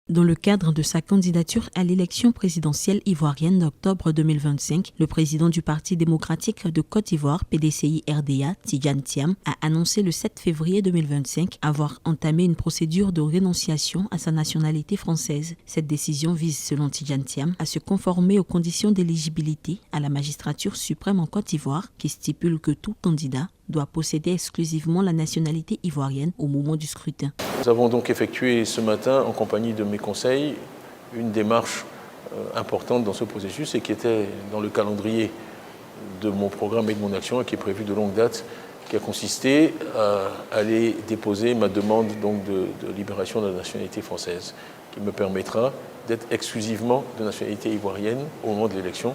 Dans le cadre de sa candidature à l'élection présidentielle ivoirienne d'octobre 2025, le président du Parti démocratique de Côte d'Ivoire, PDCI-RDA, Tidjane Thiam, a annoncé le 7 février 2025 avoir entamé une procédure de rénonciation à sa nationalité française. Cette décision vise, selon Tidjane Thiam, à se conformer aux conditions d'éligibilité à la magistrature suprême en Côte d'Ivoire, qui stipule que tout candidat doit posséder exclusivement la nationalité ivoirienne au moment du scrutin. Nous avons donc effectué ce matin, en compagnie de mes conseils, une démarche importante dans ce processus et qui était dans le calendrier de mon programme et de mon action et qui est prévu de longue date, qui a consisté à aller déposer ma demande donc de libération de la nationalité française, qui me permettra d'être exclusivement de nationalité ivoirienne au moment de l'élection,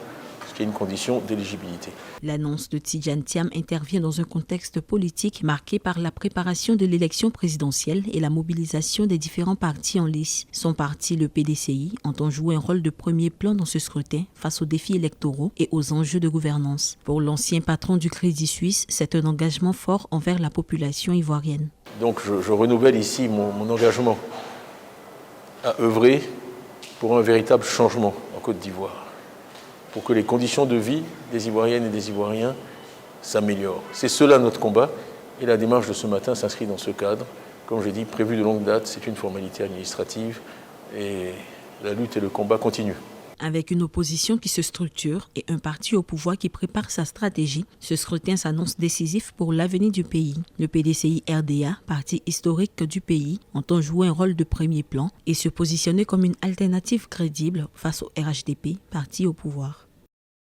ce qui est une condition d'éligibilité. L'annonce de Tidjane Thiam intervient dans un contexte politique marqué par la préparation de l'élection présidentielle et la mobilisation des différents partis en lice. Son parti, le PDCI, entend jouer un rôle de premier plan dans ce scrutin face aux défis électoraux et aux enjeux de gouvernance. Pour l'ancien patron du Crédit Suisse, c'est un engagement fort envers la population ivoirienne. Donc je renouvelle ici mon engagement à œuvrer pour un véritable changement en Côte d'Ivoire, pour que les conditions de vie des Ivoiriennes et des Ivoiriens s'améliorent. C'est cela notre combat et la démarche de ce matin s'inscrit dans ce cadre. Comme j'ai dit, prévu de longue date, c'est une formalité administrative et la lutte et le combat continuent. Avec une opposition qui se structure et un parti au pouvoir qui prépare sa stratégie, ce scrutin s'annonce décisif pour l'avenir du pays. Le PDCI-RDA, parti historique du pays, entend jouer un rôle de premier plan et se positionner comme une alternative crédible face au RHDP, parti au pouvoir.